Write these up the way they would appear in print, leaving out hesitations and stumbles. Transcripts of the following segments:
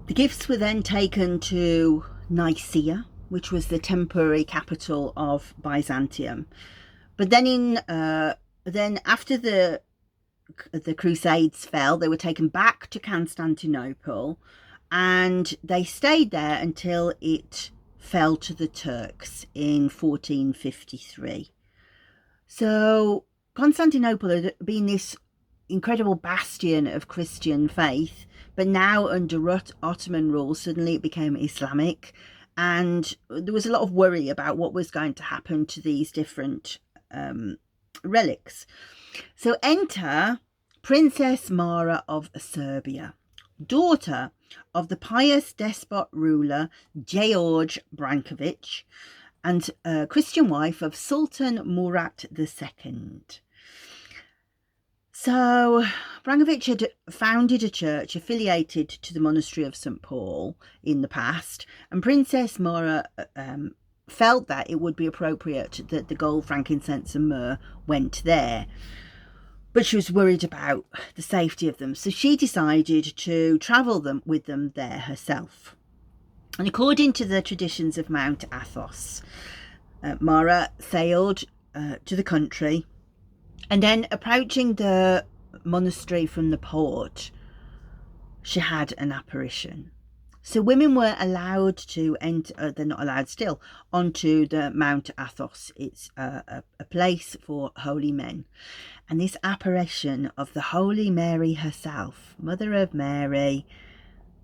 The gifts were then taken to Nicea, which was the temporary capital of Byzantium. But then after the Crusades fell, they were taken back to Constantinople, and they stayed there until it fell to the Turks in 1453. So Constantinople had been this incredible bastion of Christian faith, but now under Ottoman rule, suddenly it became Islamic, and there was a lot of worry about what was going to happen to these different relics. So enter Princess Myrrh of Serbia, daughter of the pious despot ruler George Brankovic, and Christian wife of Sultan Murat II. So Brankovic had founded a church affiliated to the monastery of St. Paul in the past, and Princess Myrrh felt that it would be appropriate that the gold, frankincense and myrrh went there. But she was worried about the safety of them, so she decided to travel with them there herself. And according to the traditions of Mount Athos, Myrrh sailed to the country, and then approaching the monastery from the port, she had an apparition. So women were allowed to enter, they're not allowed still, onto the Mount Athos. It's a place for holy men. And this apparition of the Holy Mary herself, Mother of Mary,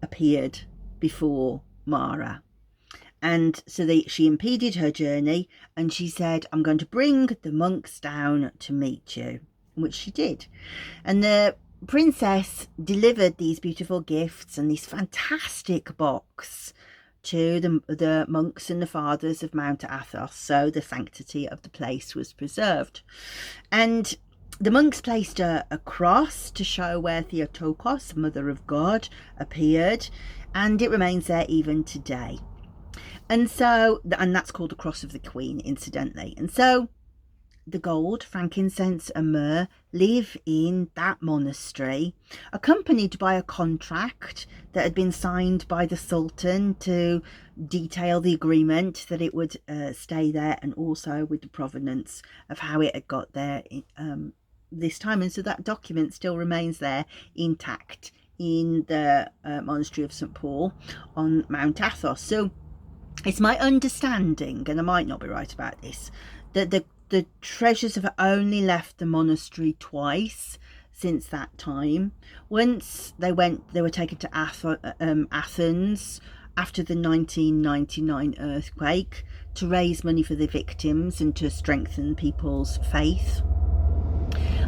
appeared before Myrrh. And so she impeded her journey, and she said, I'm going to bring the monks down to meet you, which she did. And the princess delivered these beautiful gifts and this fantastic box to the monks and the fathers of Mount Athos, so the sanctity of the place was preserved. And the monks placed a cross to show where Theotokos, Mother of God, appeared, and it remains there even today. And that's called the Cross of the Queen, incidentally. And so the gold, frankincense and myrrh live in that monastery, accompanied by a contract that had been signed by the Sultan to detail the agreement that it would stay there, and also with the provenance of how it had got there this time. And so that document still remains there intact in the monastery of St. Paul on Mount Athos. So it's my understanding, and I might not be right about this, that the treasures have only left the monastery twice since that time. Once they were taken to Athens after the 1999 earthquake to raise money for the victims and to strengthen people's faith.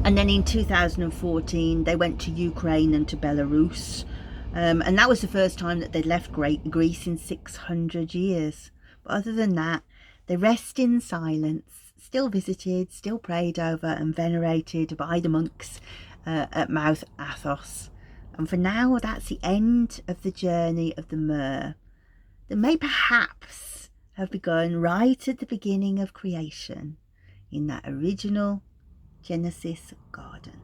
And then in 2014 they went to Ukraine and to Belarus. And that was the first time that they'd left Greece in 600 years. But other than that, they rest in silence, still visited, still prayed over and venerated by the monks at Mount Athos. And for now, that's the end of the journey of the myrrh that may perhaps have begun right at the beginning of creation in that original Genesis garden.